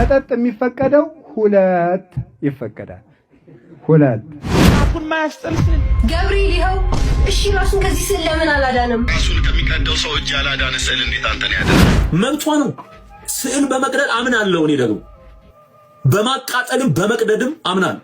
መጠጥ የሚፈቀደው ሁለት ይፈቀዳል። ሁለት አፉን ማያስጠልስ ገብርኤል ይኸው እሺ ራሱን ከዚህ ስዕል ለምን አላዳነም? ራሱን ከሚቀደው ሰው እጅ ያላዳነ ስዕል እንዴት አንተን ያዳነ? መብቷ ነው። ስዕል በመቅደድ አምናለሁ። እኔ ደግሞ በማቃጠልም በመቅደድም አምናለሁ።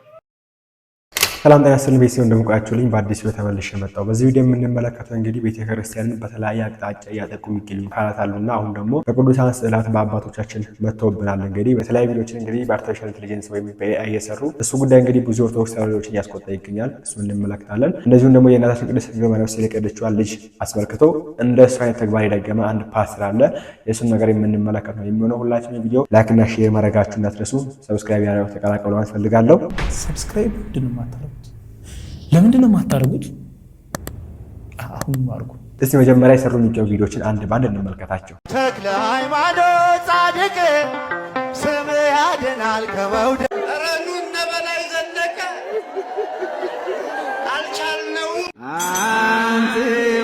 ሰላም ጤና ይስጥልኝ ቤተሰብ እንደምቆያችሁልኝ በአዲስ ቪዲዮ ተመልሼ መጣሁ። በዚህ ቪዲዮ የምንመለከተው እንግዲህ ቤተክርስቲያንን በተለያየ አቅጣጫ እያጠቁ የሚገኙ ካህናት አሉና አሁን ደግሞ በቅዱሳን ስዕላት በአባቶቻችን መጥተውብናል። እንግዲህ በተለያዩ ቪዲዮችን እንግዲህ በአርቲፊሻል ኢንተለጀንስ ወይም በኤአይ እየሰሩ እሱ ጉዳይ እንግዲህ ብዙ ኦርቶዶክስ ተዋሕዶዎችን እያስቆጣ ይገኛል። እሱን እንመለከታለን። እንደዚሁም ደግሞ የእናታችን ቅድስት ድንግል ማርያም ስዕል የቀደችዋን ልጅ አስመልክቶ እንደ እሱ አይነት ተግባር የደገመ አንድ ፓስተር አለ። የእሱን ነገር የምንመለከት ነው የሚሆነው። ሁላችንም ቪዲዮ ላይክ እና ሼር ማድረጋችሁ እንዳትረሱ። ሰብስክራይብ ያደረጉ ተቀላቀሉ ማለት ፈልጋለሁ። ሰብስክራይብ ለምንድን ነው የማታደርጉት? አሁን አድርጉ። እስቲ መጀመሪያ የሰሩ የሚገቡ ቪዲዮችን አንድ ባንድ እንመልከታቸው። ተክለ ሃይማኖት ጻድቅ ስም ያድናል ከመውደቅ ረኑን ነበላይ ዘለቀ አልቻልነው አንተ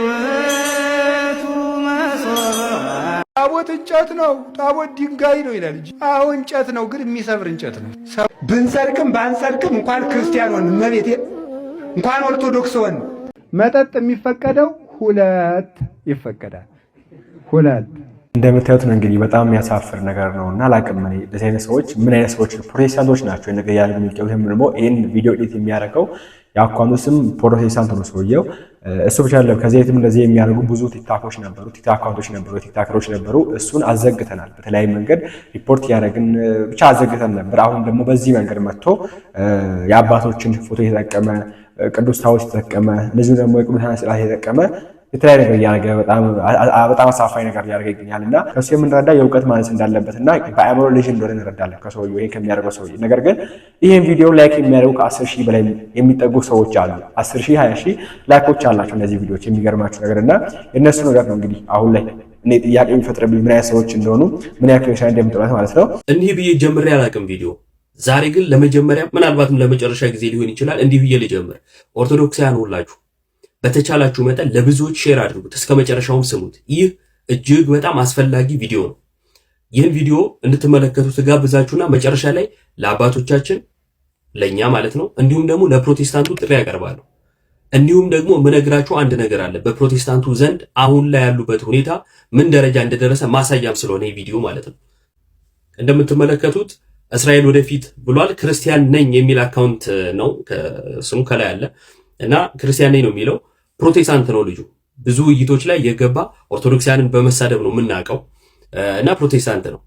ወቱ መስዋዕት ታቦት እንጨት ነው፣ ታቦት ድንጋይ ነው ይላል እንጂ አዎ እንጨት ነው፣ ግን የሚሰብር እንጨት ነው። ብንሰርቅም ባንሰርቅም እንኳን ክርስቲያን ሆን መቤቴ እንኳን ኦርቶዶክስ ሆን መጠጥ የሚፈቀደው ሁለት ይፈቀዳል። ሁለት እንደምታዩት ነው እንግዲህ በጣም የሚያሳፍር ነገር ነውና አላቅም። እኔ እንደዚህ አይነት ሰዎች ምን አይነት ሰዎች ፕሮቴስታንቶች ናቸው ነገር ያለው የሚቀበሉት ደግሞ ይሄን ቪዲዮ ኤዲት የሚያደርገው ያኳኑ ስም ፕሮቴስታንት ነው ሰውየው። እሱ ብቻ አይደለም፣ ከዚህ የትም እንደዚህ የሚያደርጉ ብዙ ቲክታኮች ነበሩ፣ ቲክታካውንቶች ነበሩ፣ ቲክታከሮች ነበሩ። እሱን አዘግተናል። በተለያየ መንገድ ሪፖርት ያደረግን ብቻ አዘግተን ነበር። አሁን ደግሞ በዚህ መንገድ መጥቶ የአባቶችን ፎቶ የተጠቀመ ቅዱስ ታቦት የተጠቀመ እንደዚሁ ደግሞ የቅዱሳን ስዕላት የተጠቀመ የተለያየ ነገር እያደረገ በጣም አሳፋኝ ነገር እያደረገ ይገኛል። እና ከሱ የምንረዳ የእውቀት ማነስ እንዳለበት እና በአእምሮ ልጅ እንደሆነ እንረዳለን ከሰውየው ይሄን ከሚያደርገው ሰውዬ። ነገር ግን ይህን ቪዲዮ ላይክ የሚያደርጉ ከ10 ሺህ በላይ የሚጠጉ ሰዎች አሉ። 10 ሺህ 20 ሺህ ላይኮች አላቸው እነዚህ ቪዲዮዎች። የሚገርማችሁ ነገር እና የእነሱ ነገር ነው እንግዲህ አሁን ላይ እኔ ጥያቄ የሚፈጥርብኝ ምን አይነት ሰዎች እንደሆኑ ምን ያክል ሻ እንደምጥረት ማለት ነው። እንዲህ ብዬ ጀምሬ አላውቅም ቪዲዮ። ዛሬ ግን ለመጀመሪያ ምናልባትም ለመጨረሻ ጊዜ ሊሆን ይችላል እንዲህ ብዬ ልጀምር። ኦርቶዶክሳውያን ሁላችሁ በተቻላችሁ መጠን ለብዙዎች ሼር አድርጉት፣ እስከ መጨረሻውም ስሙት። ይህ እጅግ በጣም አስፈላጊ ቪዲዮ ነው። ይህን ቪዲዮ እንድትመለከቱት ጋብዛችሁና መጨረሻ ላይ ለአባቶቻችን ለኛ ማለት ነው እንዲሁም ደግሞ ለፕሮቴስታንቱ ጥሪ ያቀርባሉ። እንዲሁም ደግሞ ምነግራችሁ አንድ ነገር አለ። በፕሮቴስታንቱ ዘንድ አሁን ላይ ያሉበት ሁኔታ ምን ደረጃ እንደደረሰ ማሳያም ስለሆነ ይህ ቪዲዮ ማለት ነው። እንደምትመለከቱት እስራኤል ወደፊት ብሏል። ክርስቲያን ነኝ የሚል አካውንት ነው ስሙ ከላይ አለ እና ክርስቲያን ነኝ ነው የሚለው። ፕሮቴስታንት ነው ልጁ። ብዙ ውይይቶች ላይ የገባ ኦርቶዶክሳውያንን በመሳደብ ነው የምናውቀው እና ፕሮቴስታንት ነው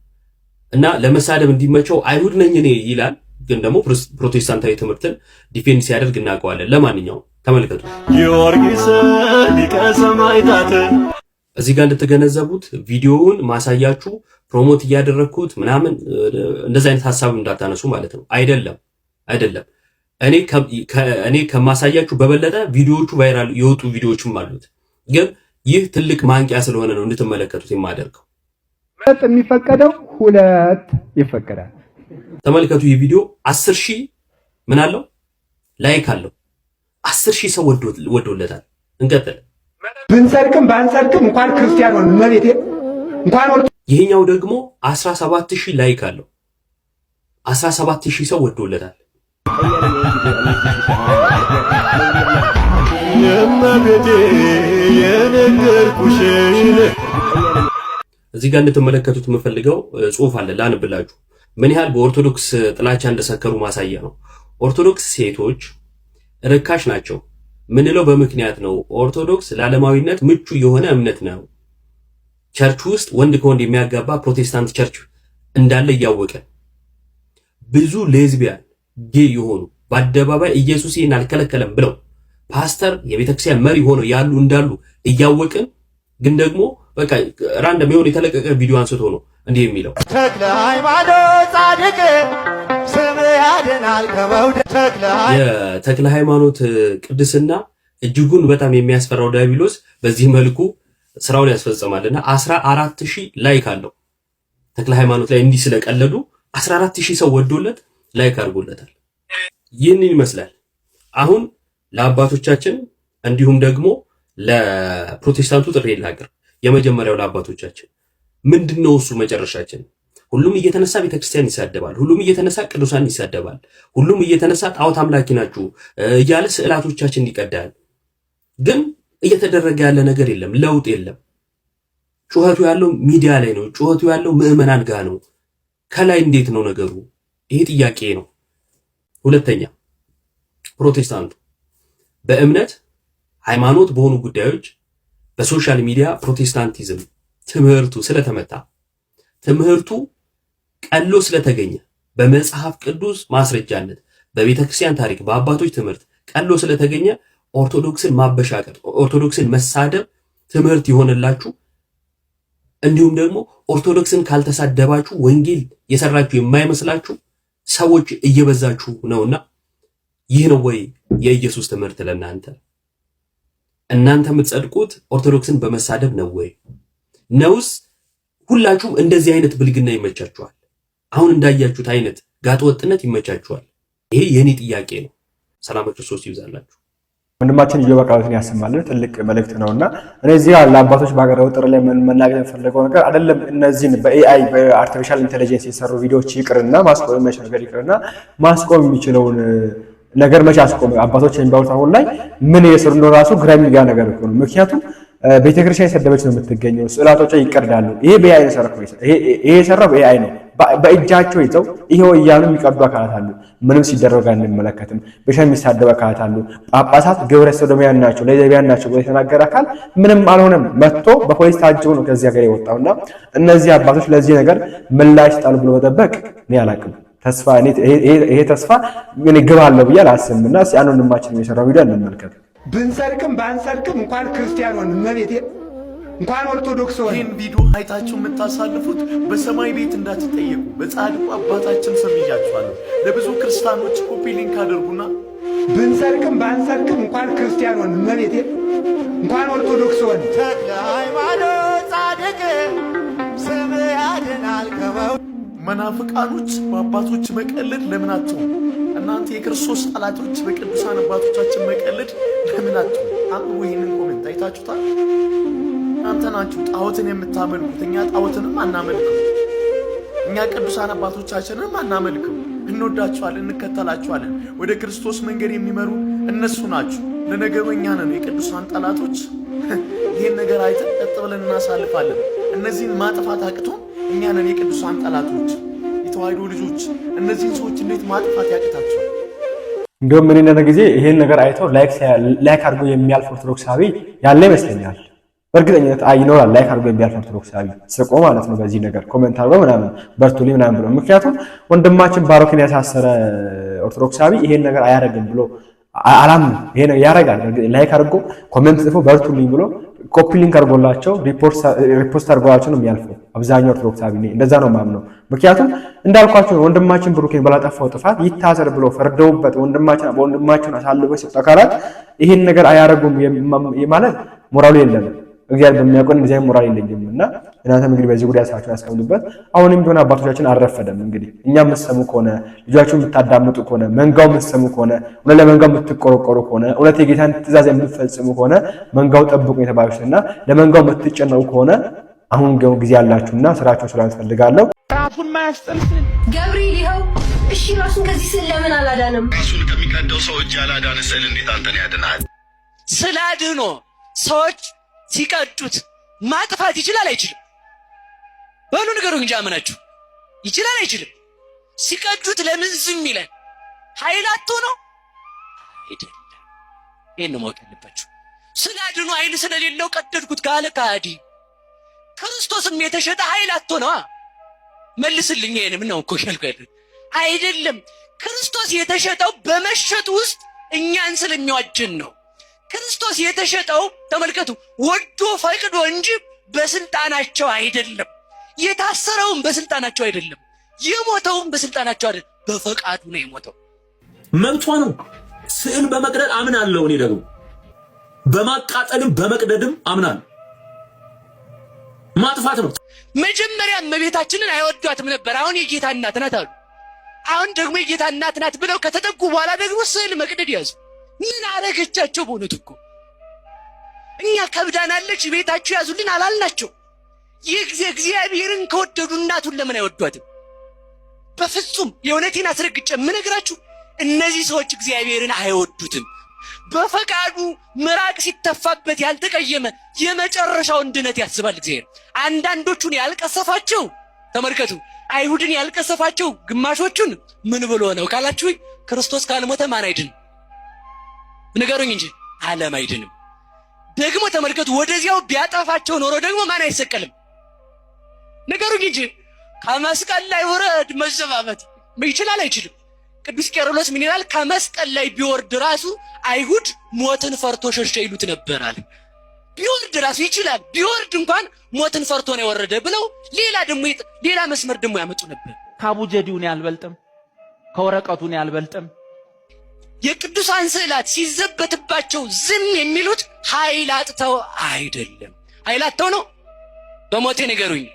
እና ለመሳደብ እንዲመቸው አይሁድ ነኝ እኔ ይላል። ግን ደግሞ ፕሮቴስታንታዊ ትምህርትን ዲፌንድ ሲያደርግ እናውቀዋለን። ለማንኛውም ተመልከቱ። ጊዮርጊስ ሊቀ ሰማዕታት እዚህ ጋር እንድትገነዘቡት ቪዲዮውን ማሳያችሁ ፕሮሞት እያደረግኩት ምናምን እንደዚህ አይነት ሐሳብ እንዳታነሱ ማለት ነው። አይደለም እኔ ከማሳያችሁ በበለጠ ቪዲዮዎቹ ቫይራል የወጡ ቪዲዮዎችም አሉት። ግን ይህ ትልቅ ማንቂያ ስለሆነ ነው እንድትመለከቱት የማደርገው። መጠጥ የሚፈቀደው ሁለት ይፈቀዳል። ተመልከቱ። ይህ ቪዲዮ 10 ሺህ ምን አለው ላይክ አለው። 10 ሺህ ሰው ወዶለታል። እንቀጥል። ብንሰርቅም ባንሰርቅም እንኳን ክርስቲያን ሆን መቤቴ እንኳን ይሄኛው ደግሞ 17000 ላይክ አለው። 17000 ሰው ወዶለታል። የመቤቴ የነገርኩሽ እዚህ ጋር እንድትመለከቱት የምፈልገው ጽሑፍ አለ ላንብላችሁ። ምን ያህል በኦርቶዶክስ ጥላቻ እንደሰከሩ ማሳያ ነው። ኦርቶዶክስ ሴቶች ርካሽ ናቸው ምንለው በምክንያት ነው። ኦርቶዶክስ ለዓለማዊነት ምቹ የሆነ እምነት ነው። ቸርች ውስጥ ወንድ ከወንድ የሚያጋባ ፕሮቴስታንት ቸርች እንዳለ እያወቀ ብዙ ሌዝቢያን ጌይ የሆኑ በአደባባይ ኢየሱስ ይህን አልከለከለም ብለው ፓስተር የቤተክርስቲያን መሪ ሆነው ያሉ እንዳሉ እያወቅን ግን ደግሞ በቃ ራንደም የሆነ የተለቀቀ ቪዲዮ አንስቶ ነው እንዲህ የሚለው ተክለ ሃይማኖት ጻድቅ ስም ያድናል ከመውደቅ የተክለ ሃይማኖት ቅድስና እጅጉን በጣም የሚያስፈራው ዲያብሎስ በዚህ መልኩ ስራውን ያስፈጽማልና 14000 ላይክ አለው። ተክለ ሃይማኖት ላይ እንዲህ ስለቀለዱ 14000 ሰው ወዶለት ላይክ አድርጎለታል። ይህንን ይመስላል። አሁን ለአባቶቻችን እንዲሁም ደግሞ ለፕሮቴስታንቱ ጥሪ ላቀርብ። የመጀመሪያው ለአባቶቻችን ምንድነው እሱ መጨረሻችን ሁሉም እየተነሳ ቤተክርስቲያን ይሳደባል። ሁሉም እየተነሳ ቅዱሳን ይሳደባል። ሁሉም እየተነሳ ጣዖት አምላኪ ናችሁ እያለ ስዕላቶቻችን ይቀዳል። ግን እየተደረገ ያለ ነገር የለም፣ ለውጥ የለም። ጩኸቱ ያለው ሚዲያ ላይ ነው። ጩኸቱ ያለው ምዕመናን ጋር ነው። ከላይ እንዴት ነው ነገሩ? ይሄ ጥያቄ ነው። ሁለተኛ ፕሮቴስታንቱ በእምነት ሃይማኖት በሆኑ ጉዳዮች በሶሻል ሚዲያ ፕሮቴስታንቲዝም ትምህርቱ ስለተመታ ትምህርቱ ቀሎ ስለተገኘ በመጽሐፍ ቅዱስ ማስረጃነት በቤተ ክርስቲያን ታሪክ በአባቶች ትምህርት ቀሎ ስለተገኘ ኦርቶዶክስን ማበሻቀጥ ኦርቶዶክስን መሳደብ ትምህርት ይሆንላችሁ። እንዲሁም ደግሞ ኦርቶዶክስን ካልተሳደባችሁ ወንጌል የሰራችሁ የማይመስላችሁ ሰዎች እየበዛችሁ ነውና ይህ ነው ወይ የኢየሱስ ትምህርት ለእናንተ? እናንተ የምትጸድቁት ኦርቶዶክስን በመሳደብ ነው ወይ? ነውስ ሁላችሁም እንደዚህ አይነት ብልግና ይመቻችኋል? አሁን እንዳያችሁት አይነት ጋጠወጥነት ይመቻችኋል? ይሄ የኔ ጥያቄ ነው። ሰላም ክርስቶስ ይብዛላችሁ። ወንድማችን ኢዮብ ቃሎትን ያሰማልን ትልቅ መልእክት ነውና እኔ እዚህ ለአባቶች ባገረው ጥር ላይ መናገር የፈለገው ነገር አይደለም። እነዚህን በኤአይ በአርቲፊሻል ኢንተለጀንስ የሰሩ ቪዲዮዎች ይቅርና ማስቆም የሚችለው ነገር ይቅርና ማስቆም የሚችለውን ነገር መቼ አስቆም? አባቶች የሚባሉት አሁን ላይ ምን እየሰሩ ነው ራሱ ግራ የሚገባ ነገር ነው። ምክንያቱም ቤተክርስቲያን የሰደበች ነው የምትገኘው። ስዕላቶቿ ይቀርዳሉ። ይሄ በኤአይ ነው ሰረከው። ይሄ የሰራው በኤአይ ነው። በእጃቸው ይዘው ይሄው እያሉ የሚቀርዱ አካላት አሉ። ምንም ሲደረግ አንመለከትም። በሻ የሚሳደብ አካላት አሉ። ጳጳሳት ግብረ ሰዶማውያን ናቸው ለዘቢያን ናቸው ብሎ የተናገረ አካል ምንም አልሆነም። መጥቶ በፖሊስ ታጅቦ ነው ከዚህ ሀገር የወጣውና እነዚህ አባቶች ለዚህ ነገር ምላሽ ጣሉ ብሎ መጠበቅ እኔ አላቅም። ተስፋ ይሄ ተስፋ ምን ይገባል ብዬ አላስብምና ሲያኑ ወንድማችን የሰራው ቪዲዮ እንመልከት። ብንሰርቅም ባንሰርቅም እንኳን ክርስቲያን ሆን መቤቴ እንኳን ኦርቶዶክስ ሆን ይህን ቪዲዮ አይታችሁ የምታሳልፉት በሰማይ ቤት እንዳትጠየቁ በጻድቁ አባታችን ስም ይያችኋለሁ። ለብዙ ክርስቲያኖች ኮፒ ሊንክ አድርጉና ብንሰርቅም ባንሰርቅም እንኳን ክርስቲያን ሆን መቤቴ እንኳን ኦርቶዶክስ ሆን ተክለ ሃይማኖት ጻድቅ ስም ያድናል ከመው መናፍቃኖች በአባቶች መቀለድ ለምናቸው? እናንተ የክርስቶስ ጠላቶች በቅዱሳን አባቶቻችን መቀለድ ለምናቸው? አንብቡ ይህንን ኮሜንት አይታችሁታል። እናንተ ናችሁ ጣዖትን የምታመልኩት። እኛ ጣዖትንም አናመልክም። እኛ ቅዱሳን አባቶቻችንንም አናመልክም። እንወዳቸዋለን፣ እንከተላቸዋለን። ወደ ክርስቶስ መንገድ የሚመሩ እነሱ ናችሁ። ለነገሩ እኛ ነን የቅዱሳን ጠላቶች። ይህን ነገር አይተን ቀጥ ብለን እናሳልፋለን። እነዚህን ማጥፋት አቅቶን እኛ ነን የቅዱሳን ጠላቶች፣ የተዋሕዶ ልጆች። እነዚህን ሰዎች እንዴት ማጥፋት ያቅታቸዋል? እንደውም ምን እንደነ ጊዜ ይሄን ነገር አይተው ላይክ አድርጎ የሚያልፍ ኦርቶዶክሳዊ ያለ ይመስለኛል። በእርግጠኝነት ይኖራል ላይክ አድርጎ የሚያልፍ ኦርቶዶክሳዊ ስቆ ማለት ነው። በዚህ ነገር ኮሜንት አድርጎ ምናምን በርቱልኝ ምናምን ብሎ ምክንያቱም ወንድማችን ባሮክን ያሳሰረ ኦርቶዶክሳዊ ይሄን ነገር አያደርግም ብሎ አላምንም። ይሄ ነገር ያደርጋል። ላይክ አድርጎ ኮሜንት ጽፎ በርቱልኝ ብሎ ኮፒ ሊንክ አድርጎላቸው ሪፖስት አድርጎላቸው ነው የሚያልፈው አብዛኛው ኦርቶዶክሳዊ። እንደዛ ነው ማምነው። ምክንያቱም እንዳልኳቸው ወንድማችን ብሩኬን ባላጠፋው ጥፋት ይታሰር ብሎ ፈርደውበት ወንድማችን አሳልፎ የሰጡ አካላት ይሄን ነገር አያደርጉም ማለት ሞራሉ የለም። እግዚአብሔር በሚያውቀው እንደዚህ ሞራል የለኝም እና እናንተም እንግዲህ በዚህ ጉዳይ ሀሳባችሁን ያስቀምጡበት። አሁንም ቢሆን አባቶቻችን አልረፈደም። እንግዲህ እኛ የምትሰሙ ከሆነ ልጆቻችሁን የምታዳምጡ ከሆነ መንጋው የምትሰሙ ከሆነ እውነት ለመንጋው የምትቆረቆሩ ከሆነ እውነት የጌታን ትእዛዝ የምትፈጽሙ ከሆነ መንጋው ጠብቁ የተባሉትና ለመንጋው የምትጨነቁ ከሆነ አሁን ጊዜ ያላችሁና ስራችሁን ስራ ትፈልጋለሁ። ራሱን ማያስጠልስን ገብርኤል ይኸው እሺ፣ ራሱን ከዚህ ስዕል ለምን አላዳንም? ራሱን ከሚቀደው ሰው እጅ ያላዳነ ስዕል እንዴት አንተን ያድናል? ስላድኖ ሰዎች ሲቀዱት ማጥፋት ይችላል አይችልም? በሉ ንገሩኝ እንጂ አመናችሁ። ይችላል አይችልም? ሲቀዱት ለምን ዝም ይላል? ኃይል አጥቶ ነው አይደለም? ይሄን ነው ማወቅ ያለባችሁ። ስላድኖ ኃይል ስለሌለው ቀደድኩት ካለ ካዲ ክርስቶስም የተሸጠ ኃይል አጥቶ ነው። መልስልኝ። ይሄንም ነው እኮ ያልኩ አይደለም። ክርስቶስ የተሸጠው በመሸጥ ውስጥ እኛን ስለሚዋጅን ነው። ክርስቶስ የተሸጠው ተመልከቱ፣ ወዶ ፈቅዶ እንጂ በስልጣናቸው አይደለም። የታሰረውም በስልጣናቸው አይደለም። የሞተውም በስልጣናቸው አይደለም። በፈቃዱ ነው የሞተው። መብቷ ነው። ስዕል በመቅደድ አምናለሁ። እኔ ደግሞ በማቃጠልም በመቅደድም አምናለሁ። ማጥፋት ነው። መጀመሪያ እመቤታችንን አይወዷትም ነበር። አሁን የጌታ እናት ናት አሉ። አሁን ደግሞ የጌታ እናት ናት ብለው ከተጠጉ በኋላ ደግሞ ስዕል መቅደድ ያዙ። ምን አረገቻቸው? በእውነቱ እኮ እኛ ከብዳናለች ቤታችሁ ያዙልን አላልናቸው። እግዚአብሔርን ከወደዱ እናቱን ለምን አይወዷትም? በፍጹም የእውነቴን አስረግጬ የምነግራችሁ እነዚህ ሰዎች እግዚአብሔርን አይወዱትም። በፈቃዱ ምራቅ ሲተፋበት ያልተቀየመ የመጨረሻውን ድነት ያስባል እግዚአብሔር። አንዳንዶቹን ያልቀሰፋቸው ተመልከቱ፣ አይሁድን ያልቀሰፋቸው ግማሾቹን ምን ብሎ ነው ካላችሁ፣ ክርስቶስ ካልሞተ ማን አይድንም? ንገሩኝ እንጂ ዓለም አይድንም። ደግሞ ተመልከቱ፣ ወደዚያው ቢያጠፋቸው ኖሮ ደግሞ ማን አይሰቀልም? ንገሩኝ እንጂ ከመስቀል ላይ ውረድ መዘባበት ይችላል አይችልም? ቅዱስ ቄርሎስ ምን ይላል? ከመስቀል ላይ ቢወርድ ራሱ አይሁድ ሞትን ፈርቶ ሸሸ ይሉት ነበር አለ። ቢወርድ ራሱ ይችላል፣ ቢወርድ እንኳን ሞትን ፈርቶ ነው የወረደ ብለው ሌላ መስመር ደግሞ ያመጡ ነበር። ከአቡጀዲውን ያልበልጥም ከወረቀቱን ያልበልጥም። የቅዱሳን ስዕላት ሲዘበትባቸው ዝም የሚሉት ኃይል አጥተው አይደለም። ኃይል አጥተው ነው? በሞቴ ንገሩኝ።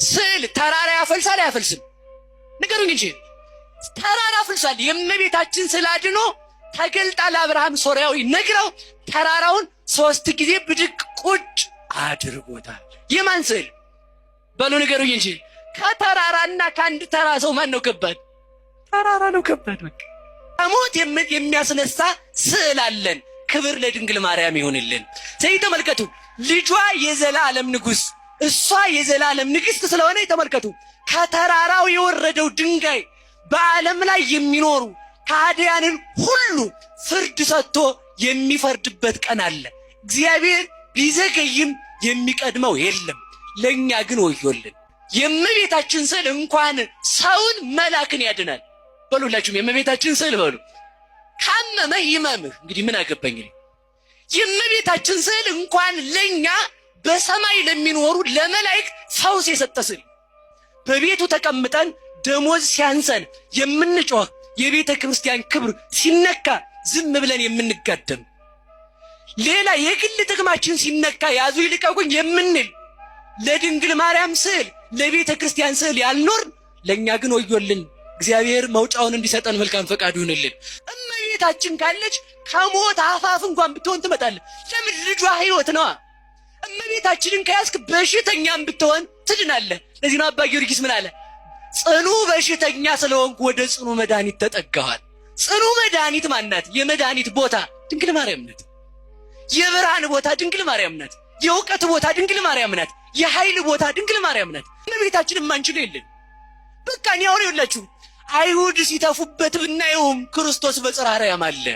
ስዕል ተራራ ያፈልሳል አያፈልስም? ንገሩኝ እንጂ ተራራ አፍልሷል። የእመቤታችን ስዕል አድኖ ተገልጣ ለአብርሃም ሶርያዊ ነግራው ተራራውን 3 ጊዜ ብድቅ ቁጭ አድርጎታል። የማን ስዕል በሉ ንገሩኝ እንጂ። ከተራራና ከአንድ ተራ ሰው ማን ነው ከባድ? ተራራ ነው ከባድ። በቃ ከሞት የሚያስነሳ ስዕል አለን። ክብር ለድንግል ማርያም ይሆንልን። ስለዚህ ተመልከቱ፣ ልጇ የዘላለም ንጉሥ፣ እሷ የዘላለም ንግሥት ስለሆነ ተመልከቱ፣ ከተራራው የወረደው ድንጋይ በዓለም ላይ የሚኖሩ ከሃዲያንን ሁሉ ፍርድ ሰጥቶ የሚፈርድበት ቀን አለ። እግዚአብሔር ቢዘገይም የሚቀድመው የለም። ለእኛ ግን ወዮልን። የእመቤታችን ስዕል እንኳን ሰውን መላክን ያድናል። በሉላችሁም የእመቤታችን ስዕል በሉ። ካመመህ ይመምህ፣ እንግዲህ ምን አገባኝ። የእመቤታችን ስዕል እንኳን ለእኛ በሰማይ ለሚኖሩ ለመላእክት ፈውስ የሰጠ ስዕል። በቤቱ ተቀምጠን ደሞዝ ሲያንሰን የምንጮህ፣ የቤተ ክርስቲያን ክብር ሲነካ ዝም ብለን የምንጋደም፣ ሌላ የግል ጥቅማችን ሲነካ ያዙ ይልቀቁኝ የምንል፣ ለድንግል ማርያም ስዕል ለቤተ ክርስቲያን ስዕል ያልኖር ለእኛ ግን ወዮልን። እግዚአብሔር መውጫውን እንዲሰጠን መልካም ፈቃዱ ይሁንልን። እመቤታችን ካለች ከሞት አፋፍ እንኳን ብትሆን ትመጣለች። ለምን? ልጇ ሕይወት ነዋ። እመቤታችንን ከያዝክ በሽተኛም ብትሆን ትድናለህ። ለዚህ ነው አባ ጊዮርጊስ ምን አለ? ጽኑ በሽተኛ ስለሆንኩ ወደ ጽኑ መድኃኒት ተጠጋኋል። ጽኑ መድኃኒት ማናት? የመድኃኒት ቦታ ድንግል ማርያም ናት። የብርሃን ቦታ ድንግል ማርያም ናት። የእውቀት ቦታ ድንግል ማርያም ናት። የኃይል ቦታ ድንግል ማርያም ናት። እመቤታችንን ማንችል የለን። በቃ እኔ አሁን ይኸውላችሁ፣ አይሁድ ሲተፉበት ብናየውም ክርስቶስ በጽርሐ አርያም አለ።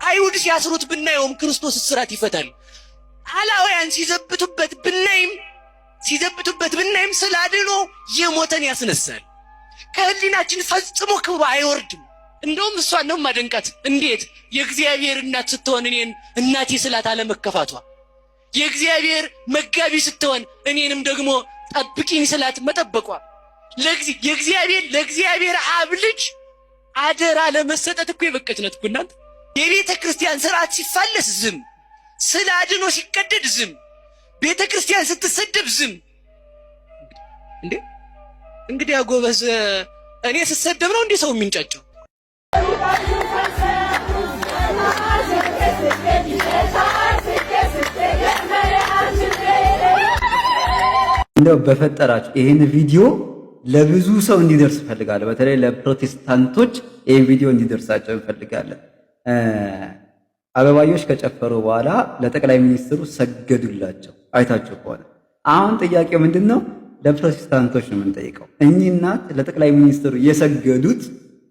አይሁድ ሲያስሩት ብናየውም ክርስቶስ እስራት ይፈታል። አላውያን ሲዘብቱበት ብናይም ስላድኖ የሞተን ያስነሳል። ከህሊናችን ፈጽሞ ክብሩ አይወርድም። እንደውም እሷን ነው ማደንቃት። እንዴት የእግዚአብሔር እናት ስትሆን እኔን እናቴ ስላት አለመከፋቷ፣ የእግዚአብሔር መጋቢ ስትሆን እኔንም ደግሞ ጠብቂኝ ስላት መጠበቋ፣ ለእግዚአብሔር አብ ልጅ አደራ ለመሰጠት እኮ የበቀች ናት እኮ እናንተ። የቤተ ክርስቲያን ስርዓት ሲፋለስ ዝም፣ ስለ አድኖ ሲቀደድ ዝም፣ ቤተ ክርስቲያን ስትሰደብ ዝም። እንዴ እንግዲህ አጎበዝ፣ እኔ ስሰደብ ነው እንዴ ሰው የሚንጫጫው? እንደው በፈጠራችሁ ይሄን ቪዲዮ ለብዙ ሰው እንዲደርስ ፈልጋለሁ። በተለይ ለፕሮቴስታንቶች ይሄን ቪዲዮ እንዲደርሳቸው እንፈልጋለን። አበባዮች ከጨፈሩ በኋላ ለጠቅላይ ሚኒስትሩ ሰገዱላቸው። አይታችሁ ከሆነ አሁን ጥያቄው ምንድነው? ለፕሮቴስታንቶች ነው የምንጠይቀው። እኚህ እናት ለጠቅላይ ሚኒስትሩ የሰገዱት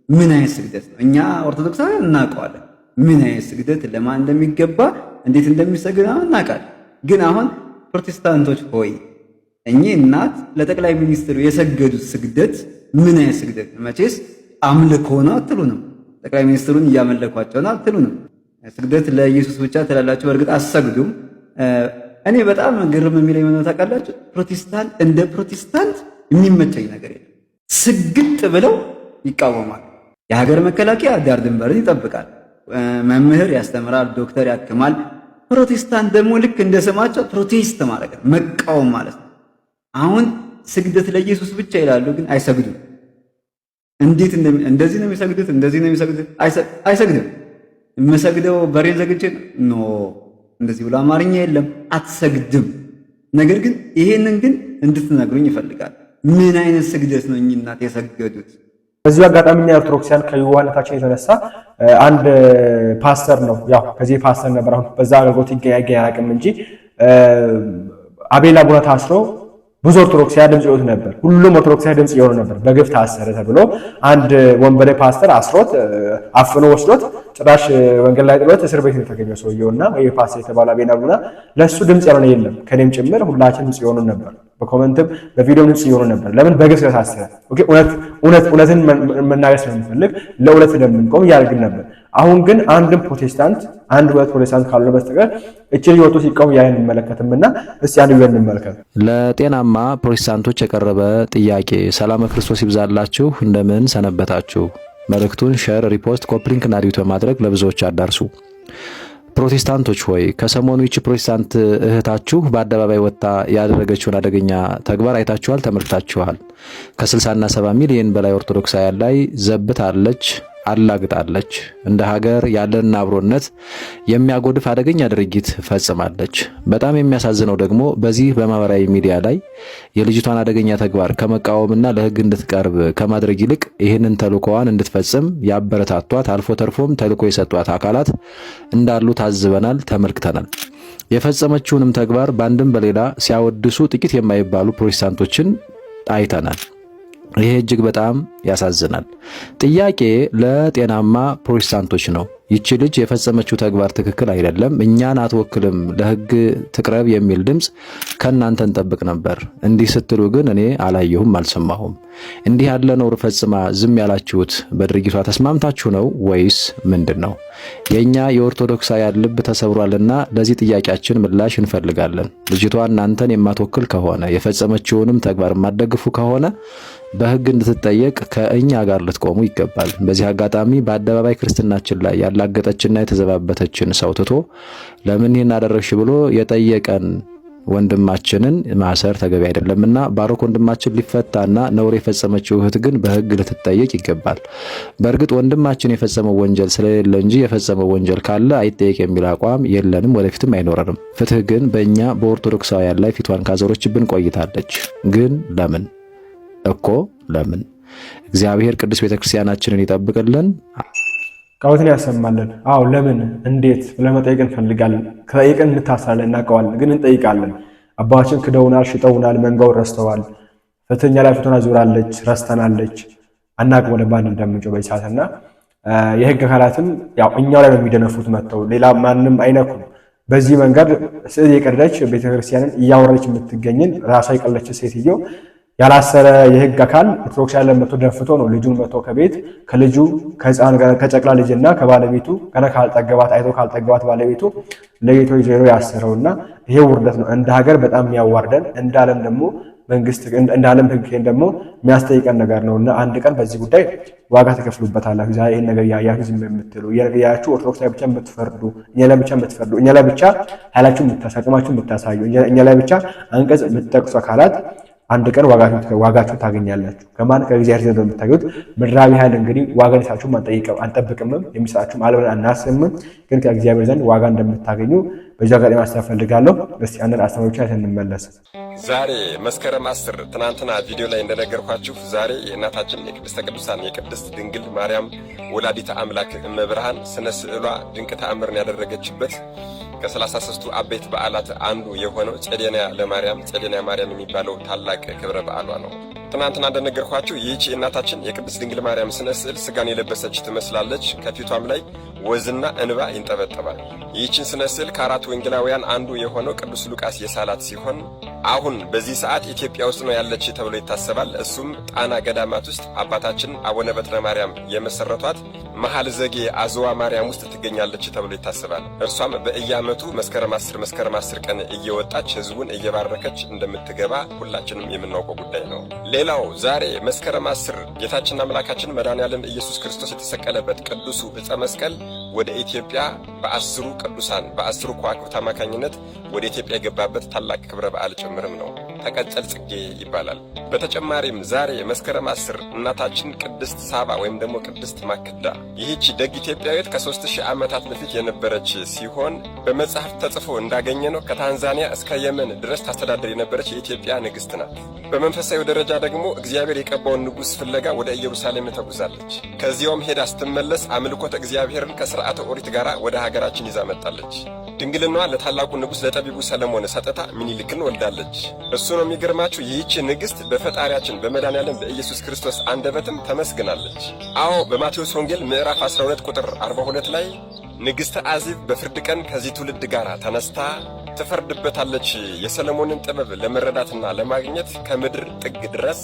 ምን አይነት ስግደት ነው? እኛ ኦርቶዶክሳውያን እናውቀዋለን። ምን አይነት ስግደት ለማን እንደሚገባ እንዴት እንደሚሰግድ እናውቃለን። ግን አሁን ፕሮቴስታንቶች ሆይ እኚህ እናት ለጠቅላይ ሚኒስትሩ የሰገዱት ስግደት ምን አይነት ስግደት ነው? መቼስ አምልኮ ነው አትሉንም? ጠቅላይ ሚኒስትሩን እያመለኳቸው ነው አትሉንም? ስግደት ለኢየሱስ ብቻ ትላላችሁ። በእርግጥ አሰግዱም። እኔ በጣም ግርም የሚለኝ ምን ታውቃላችሁ? ፕሮቴስታንት እንደ ፕሮቴስታንት የሚመቸኝ ነገር የለም። ስግጥ ብለው ይቃወማል። የሀገር መከላከያ ዳር ድንበርን ይጠብቃል፣ መምህር ያስተምራል፣ ዶክተር ያክማል። ፕሮቴስታንት ደግሞ ልክ እንደ ስማቸው ፕሮቴስት ማለት ነው፣ መቃወም ማለት ነው። አሁን ስግደት ለኢየሱስ ብቻ ይላሉ፣ ግን አይሰግዱም። እንዴት እንደዚህ ነው የሚሰግዱት? እንደዚህ ነው የሚሰግዱት? አይሰግድም። የምሰግደው በሬን ዘግቼ ነው? እንደዚህ ብሎ አማርኛ የለም። አትሰግድም። ነገር ግን ይሄንን ግን እንድትነግሩኝ ይፈልጋል። ምን አይነት ስግደት ነው እኚህ እናት የሰገዱት? በዚሁ አጋጣሚ እኛ ኦርቶዶክሳውያን ከየዋህነታችን የተነሳ አንድ ፓስተር ነው ያው ከዚህ ፓስተር ነበር አሁን በዛ አገልግሎት ይገኛል አያውቅም እንጂ አቤል አቡነ ታስሮ ብዙ ኦርቶዶክሳውያን ድምጽ ይወጡ ነበር። ሁሉም ኦርቶዶክሳውያን ድምጽ ይወጡ ነበር። በግፍ ታሰረ ተብሎ አንድ ወንበዴ ፓስተር አስሮት አፍኖ ወስዶት ጭራሽ ወንጌል ላይ ጥሎት እስር ቤት የተገኘው ሰውየውና ወይ ፓስተር የተባለ አቤል አቡነ ለሱ ድምጽ ያልሆነ የለም። ከኔም ጭምር ሁላችን ድምጽ ይወጡ ነበር። በኮሜንትም በቪዲዮም ድምጽ ይወጡ ነበር። ለምን በግፍ ስለታሰረ ኦኬ እውነትን መናገር ስለምፈልግ ለእውነት እንደምንቆም ያደርግን ነበር። አሁን ግን አንድም ፕሮቴስታንት አንድ ሁለት ፕሮቴስታንት ካልሆነ በስተቀር እቺ ወጥቶ ሲቆም ያን እንመለከትምና እስቲ አንድ ቪዲዮ እንመልከት። ለጤናማ ፕሮቴስታንቶች የቀረበ ጥያቄ። ሰላም ክርስቶስ ይብዛላችሁ፣ እንደምን ሰነበታችሁ? መልእክቱን ሼር፣ ሪፖስት፣ ኮፕሊንክ እና ሪትዊት በማድረግ ለብዙዎች አዳርሱ። ፕሮቴስታንቶች ሆይ ከሰሞኑ ይቺ ፕሮቴስታንት እህታችሁ በአደባባይ ወጥታ ያደረገችውን አደገኛ ተግባር አይታችኋል፣ ተመልክታችኋል። ከ60 እና 70 ሚሊዮን በላይ ኦርቶዶክሳውያን ላይ ዘብታለች፣ አላግጣለች። እንደ ሀገር ያለንን አብሮነት የሚያጎድፍ አደገኛ ድርጊት ፈጽማለች። በጣም የሚያሳዝነው ደግሞ በዚህ በማህበራዊ ሚዲያ ላይ የልጅቷን አደገኛ ተግባር ከመቃወምና ለሕግ እንድትቀርብ ከማድረግ ይልቅ ይህንን ተልእኮዋን እንድትፈጽም ያበረታቷት አልፎ ተርፎም ተልእኮ የሰጧት አካላት እንዳሉ ታዝበናል፣ ተመልክተናል። የፈጸመችውንም ተግባር በአንድም በሌላ ሲያወድሱ ጥቂት የማይባሉ ፕሮቴስታንቶችን አይተናል። ይሄ እጅግ በጣም ያሳዝናል። ጥያቄ ለጤናማ ፕሮቴስታንቶች ነው። ይቺ ልጅ የፈጸመችው ተግባር ትክክል አይደለም፣ እኛን አትወክልም፣ ለሕግ ትቅረብ የሚል ድምፅ ከእናንተ እንጠብቅ ነበር። እንዲህ ስትሉ ግን እኔ አላየሁም፣ አልሰማሁም። እንዲህ ያለ ነውር ፈጽማ ዝም ያላችሁት በድርጊቷ ተስማምታችሁ ነው ወይስ ምንድን ነው? የእኛ የኦርቶዶክሳውያን ልብ ተሰብሯልና ለዚህ ጥያቄያችን ምላሽ እንፈልጋለን። ልጅቷ እናንተን የማትወክል ከሆነ የፈጸመችውንም ተግባር የማትደግፉ ከሆነ በሕግ እንድትጠየቅ ከእኛ ጋር ልትቆሙ ይገባል። በዚህ አጋጣሚ በአደባባይ ክርስትናችን ላይ ያላገጠችና የተዘባበተችን ሰው ትቶ ለምን ይህን አደረግሽ ብሎ የጠየቀን ወንድማችንን ማሰር ተገቢ አይደለምና ባሮክ ወንድማችን ሊፈታና ነውር የፈጸመችው እህት ግን በሕግ ልትጠየቅ ይገባል። በእርግጥ ወንድማችን የፈጸመው ወንጀል ስለሌለ እንጂ የፈጸመው ወንጀል ካለ አይጠየቅ የሚል አቋም የለንም፣ ወደፊትም አይኖረንም። ፍትህ ግን በእኛ በኦርቶዶክሳውያን ላይ ፊቷን ካዞረችብን ቆይታለች። ግን ለምን እኮ ለምን? እግዚአብሔር ቅዱስ ቤተክርስቲያናችንን ይጠብቅልን፣ ቃውትን ያሰማልን። አዎ ለምን እንዴት ለመጠየቅ እንፈልጋለን። ከጠየቅን እንታሳለን፣ እናውቀዋለን፣ ግን እንጠይቃለን። አባታችን ክደውናል፣ ሽጠውናል፣ መንጋውን ረስተዋል። ፍትህኛ ላይ ፊቷን አዙራለች፣ ረስተናለች። አናውቅም ወደ ማን እንደምንጮህ በይሳትና የህግ አካላትም ያው እኛው ላይ በሚደነፉት መጥተው ሌላ ማንም አይነኩም። በዚህ መንገድ ስዕል የቀደደች ቤተክርስቲያንን እያወረደች የምትገኝን ራሷ የቀለች ሴትዮ ያላሰረ የህግ አካል ኦርቶዶክስ ያለ መቶ ደፍቶ ነው ልጁን መቶ ከቤት ከልጁ ከህፃን ጋር ከጨቅላ ልጅና ከባለቤቱ ገና ካልጠገባት አይቶ ካልጠገባት ባለቤቱ ለይቶ ይዞ ያሰረውና ይሄ ውርደት ነው። እንደ ሀገር በጣም የሚያዋርደን እንደ ዓለም ደግሞ መንግስት እንደ ዓለም ህግ ደግሞ የሚያስጠይቀን ነገር ነውና አንድ ቀን በዚህ ጉዳይ ዋጋ ተከፍሉበታላችሁ። ዛሬ ይሄን ነገር ያያችሁ ዝም የምትሉ ያያችሁ ኦርቶዶክስ ላይ ብቻ የምትፈርዱ እኛ ላይ ብቻ የምትፈርዱ እኛ ላይ ብቻ ኃይላችሁ የምታሳቅማችሁ የምታሳዩ እኛ ላይ ብቻ አንቀጽ የምትጠቅሱ አካላት አንድ ቀን ዋጋችሁ ታገኛላችሁ። ከማን ከእግዚአብሔር ዘንድ የምታገኙት ምድራዊ ኃይል እንግዲህ ዋጋ ሊሰጣችሁ አንጠብቅምም፣ የሚሰጣችሁ አለብን አናስብም። ግን ከእግዚአብሔር ዘንድ ዋጋ እንደምታገኙ በዚህ አጋጣሚ ማስተላለፍ ፈልጋለሁ። እስቲ አንድ አስተማሪዎች ላይ እንመለስ። ዛሬ መስከረም 10 ትናንትና ቪዲዮ ላይ እንደነገርኳችሁ ዛሬ የእናታችን የቅድስተ ቅዱሳን የቅድስት ድንግል ማርያም ወላዲተ አምላክ እመብርሃን ስነ ስዕሏ ድንቅ ተአምርን ያደረገችበት ከ33ቱ አበይት በዓላት አንዱ የሆነው ጼዴንያ ማርያም የሚባለው ታላቅ ክብረ በዓሏ ነው። ትናንትና እንደነገርኳችሁ ይህች የእናታችን የቅድስት ድንግል ማርያም ስነ ስዕል ስጋን የለበሰች ትመስላለች። ከፊቷም ላይ ወዝና እንባ ይንጠበጠባል። ይህችን ስነ ስዕል ከአራት ወንጌላውያን አንዱ የሆነው ቅዱስ ሉቃስ የሳላት ሲሆን አሁን በዚህ ሰዓት ኢትዮጵያ ውስጥ ነው ያለች ተብሎ ይታሰባል። እሱም ጣና ገዳማት ውስጥ አባታችን አቡነ በትረ ማርያም የመሰረቷት መሃል ዘጌ አዝዋ ማርያም ውስጥ ትገኛለች ተብሎ ይታሰባል። እርሷም በየዓመቱ መስከረም 10 ቀን እየወጣች ህዝቡን እየባረከች እንደምትገባ ሁላችንም የምናውቀው ጉዳይ ነው። ሌላው ዛሬ መስከረም 10 ጌታችን አምላካችን መድኃኔዓለም ኢየሱስ ክርስቶስ የተሰቀለበት ቅዱሱ ዕፀ መስቀል ወደ ኢትዮጵያ በ10 ቅዱሳን በ10 ከዋክብት አማካኝነት ወደ ኢትዮጵያ የገባበት ታላቅ ክብረ በዓል ጭምርም ነው። ተቀጸል ጽጌ ይባላል። በተጨማሪም ዛሬ መስከረም 10 እናታችን ቅድስት ሳባ ወይም ደግሞ ቅድስት ማክዳ ይህች ደግ ኢትዮጵያዊት ከ3000 ዓመታት በፊት የነበረች ሲሆን በመጽሐፍ ተጽፎ እንዳገኘ ነው ከታንዛኒያ እስከ የመን ድረስ ታስተዳደር የነበረች የኢትዮጵያ ንግሥት ናት። በመንፈሳዊ ደረጃ ደግሞ እግዚአብሔር የቀባውን ንጉሥ ፍለጋ ወደ ኢየሩሳሌም ተጉዛለች። ከዚያውም ሄዳ ስትመለስ አምልኮተ እግዚአብሔርን ከሥርዓተ ኦሪት ጋር ወደ ሀገራችን ይዛ መጣለች። ድንግልናዋ ለታላቁ ንጉሥ ለጠቢቡ ሰለሞን ሰጥታ ምኒልክን ወልዳለች። እሱ ነው የሚገርማችሁ፣ ይህች ንግሥት በፈጣሪያችን በመድኃኔዓለም በኢየሱስ ክርስቶስ አንደበትም ተመስግናለች። አዎ በማቴዎስ ወንጌል ምዕራፍ 12 ቁጥር 42 ላይ ንግሥተ አዜብ በፍርድ ቀን ከዚህ ትውልድ ጋር ተነስታ ትፈርድበታለች፣ የሰለሞንን ጥበብ ለመረዳትና ለማግኘት ከምድር ጥግ ድረስ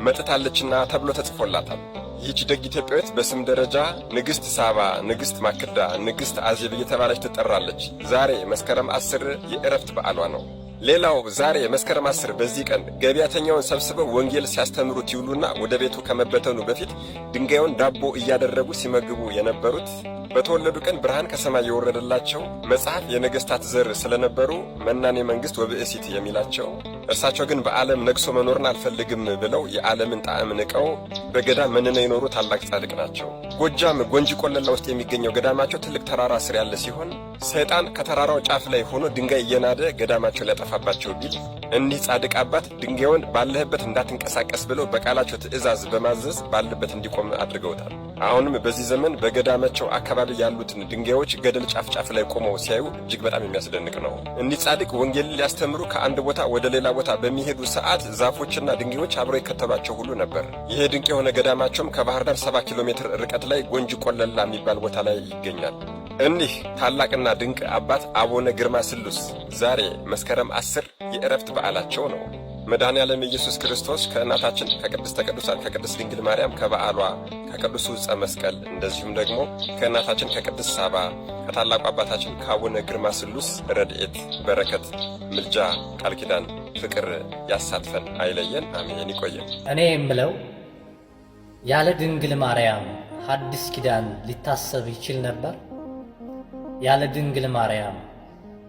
መጥታለችና ተብሎ ተጽፎላታል። ይህች ደግ ኢትዮጵያዊት በስም ደረጃ ንግሥት ሳባ፣ ንግሥት ማክዳ፣ ንግሥት አዜብ እየተባለች ትጠራለች። ዛሬ መስከረም 10 የዕረፍት በዓሏ ነው። ሌላው ዛሬ መስከረም 10 በዚህ ቀን ገቢያተኛውን ሰብስበው ወንጌል ሲያስተምሩት ይውሉና ወደ ቤቱ ከመበተኑ በፊት ድንጋዩን ዳቦ እያደረጉ ሲመግቡ የነበሩት በተወለዱ ቀን ብርሃን ከሰማይ የወረደላቸው መጽሐፍ የነገሥታት ዘር ስለነበሩ መናኔ መንግሥት ወብእሲት የሚላቸው እርሳቸው ግን በዓለም ነግሶ መኖርን አልፈልግም ብለው የዓለምን ጣዕም ንቀው በገዳም መንነው የኖሩ ታላቅ ጻድቅ ናቸው። ጎጃም ጎንጂ ቆለላ ውስጥ የሚገኘው ገዳማቸው ትልቅ ተራራ ስር ያለ ሲሆን ሰይጣን ከተራራው ጫፍ ላይ ሆኖ ድንጋይ እየናደ ገዳማቸው ሊያጠፋባቸው ቢል እኒህ ጻድቅ አባት ድንጋዩን ባለህበት እንዳትንቀሳቀስ ብለው በቃላቸው ትእዛዝ በማዘዝ ባለበት እንዲቆም አድርገውታል። አሁንም በዚህ ዘመን በገዳማቸው አካባቢ ያሉትን ድንጋዮች ገደል ጫፍ ጫፍ ላይ ቆመው ሲያዩ እጅግ በጣም የሚያስደንቅ ነው። እኒህ ጻድቅ ወንጌልን ሊያስተምሩ ከአንድ ቦታ ወደ ሌላ ቦታ በሚሄዱ ሰዓት ዛፎችና ድንጋዮች አብረው ይከተሏቸው ሁሉ ነበር። ይሄ ድንቅ የሆነ ገዳማቸውም ከባህር ዳር 70 ኪሎ ሜትር ርቀት ላይ ጎንጂ ቆለላ የሚባል ቦታ ላይ ይገኛል። እኒህ ታላቅና ድንቅ አባት አቡነ ግርማ ስሉስ ዛሬ መስከረም 10 የዕረፍት በዓላቸው ነው። መድኃኔዓለም ኢየሱስ ክርስቶስ ከእናታችን ከቅድስተ ቅዱሳን ከቅድስት ድንግል ማርያም ከበዓሏ ከቅዱሱ ዕፀ መስቀል እንደዚሁም ደግሞ ከእናታችን ከቅድስት ሳባ ከታላቁ አባታችን ከአቡነ ግርማ ስሉስ ረድኤት፣ በረከት፣ ምልጃ፣ ቃል ኪዳን፣ ፍቅር ያሳትፈን፣ አይለየን። አሜን። ይቆየን። እኔ የምለው ያለ ድንግል ማርያም ሐዲስ ኪዳን ሊታሰብ ይችል ነበር? ያለ ድንግል ማርያም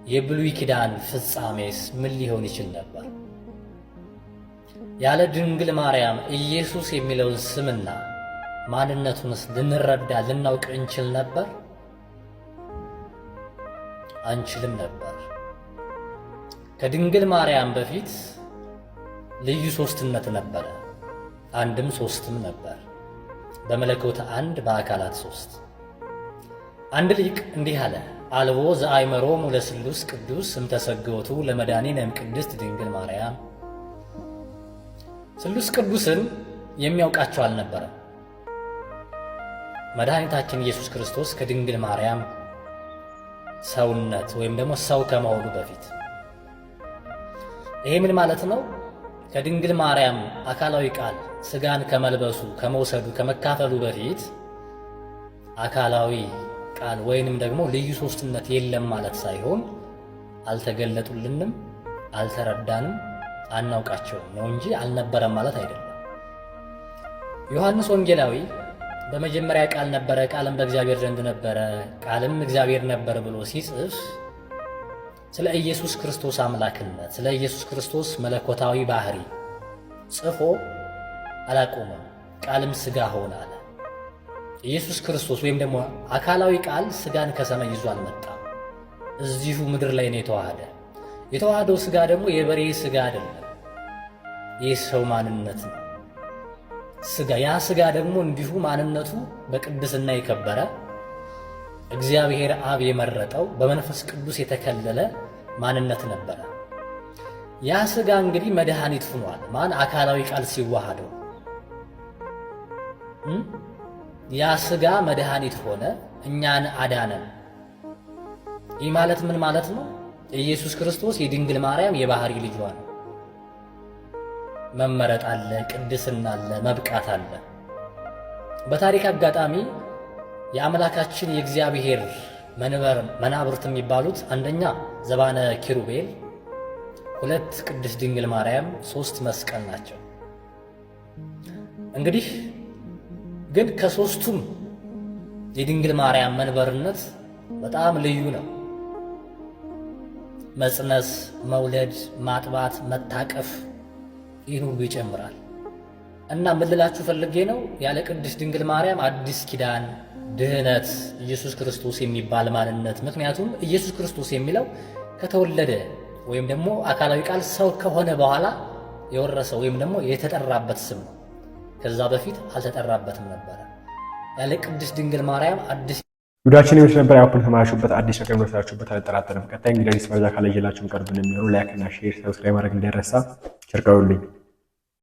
የብሉይ ኪዳን ፍጻሜስ ምን ሊሆን ይችል ነበር? ያለ ድንግል ማርያም ኢየሱስ የሚለውን ስምና ማንነቱንስ ልንረዳ ልናውቅ እንችል ነበር? አንችልም ነበር። ከድንግል ማርያም በፊት ልዩ ሶስትነት ነበረ። አንድም ሶስትም ነበር። በመለኮት አንድ በአካላት ሶስት። አንድ ሊቅ እንዲህ አለ፣ አልቦ ዘአይመሮሙ ለስሉስ ቅዱስ እምተሰገወቱ ለመድኃኒነ ቅድስት ድንግል ማርያም። ስሉስ ቅዱስን የሚያውቃቸው አልነበረም። መድኃኒታችን ኢየሱስ ክርስቶስ ከድንግል ማርያም ሰውነት ወይም ደግሞ ሰው ከመሆኑ በፊት። ይሄ ምን ማለት ነው? ከድንግል ማርያም አካላዊ ቃል ስጋን ከመልበሱ ከመውሰዱ ከመካፈሉ በፊት አካላዊ ቃል ወይንም ደግሞ ልዩ ሶስትነት የለም ማለት ሳይሆን አልተገለጡልንም፣ አልተረዳንም፣ አናውቃቸውም ነው እንጂ አልነበረም ማለት አይደለም። ዮሐንስ ወንጌላዊ በመጀመሪያ ቃል ነበረ፣ ቃልም በእግዚአብሔር ዘንድ ነበረ፣ ቃልም እግዚአብሔር ነበር ብሎ ሲጽፍ ስለ ኢየሱስ ክርስቶስ አምላክነት፣ ስለ ኢየሱስ ክርስቶስ መለኮታዊ ባህሪ ጽፎ አላቆመም። ቃልም ሥጋ ሆነ አለ። ኢየሱስ ክርስቶስ ወይም ደግሞ አካላዊ ቃል ሥጋን ከሰማይ ይዞ አልመጣም። እዚሁ ምድር ላይ ነው የተዋሃደ። የተዋሃደው ሥጋ ደግሞ የበሬ ሥጋ አይደለም፣ የሰው ማንነት ነው ሥጋ። ያ ሥጋ ደግሞ እንዲሁ ማንነቱ በቅድስና የከበረ እግዚአብሔር አብ የመረጠው በመንፈስ ቅዱስ የተከለለ ማንነት ነበረ። ያ ሥጋ እንግዲህ መድኃኒት ሆኗል። ማን? አካላዊ ቃል ሲዋሃደው ያ ሥጋ መድኃኒት ሆነ፣ እኛን አዳነን። ይህ ማለት ምን ማለት ነው? ኢየሱስ ክርስቶስ የድንግል ማርያም የባህሪ ልጇ ነው። መመረጥ አለ፣ ቅድስና አለ፣ መብቃት አለ። በታሪክ አጋጣሚ የአምላካችን የእግዚአብሔር መናብርት የሚባሉት አንደኛ ዘባነ ኪሩቤል፣ ሁለት ቅድስት ድንግል ማርያም፣ ሶስት መስቀል ናቸው። እንግዲህ ግን ከሶስቱም የድንግል ማርያም መንበርነት በጣም ልዩ ነው። መጽነስ፣ መውለድ፣ ማጥባት፣ መታቀፍ ይህን ሁሉ ይጨምራል። እና ምን ልላችሁ ፈልጌ ነው፣ ያለ ቅድስት ድንግል ማርያም አዲስ ኪዳን ድህነት ኢየሱስ ክርስቶስ የሚባል ማንነት። ምክንያቱም ኢየሱስ ክርስቶስ የሚለው ከተወለደ ወይም ደግሞ አካላዊ ቃል ሰው ከሆነ በኋላ የወረሰው ወይም ደግሞ የተጠራበት ስም ነው። ከዛ በፊት አልተጠራበትም ነበረ። ያለ ቅድስት ድንግል ማርያም አዲስ ቪዲዮአችን ይመስል ነበር። ያውቁን ተማራችሁበት፣ አዲስ ነገር መስራችሁበት አልጠራጠርም። ቀጣይ እንግዲህ አዲስ መረጃ ካለ ይዤላችሁ ቀርብ ነው የሚሆነው። ላይክ እና ሼር፣ ሰብስክራይብ ማድረግ እንዳይረሳ። ቸር ቆዩልኝ።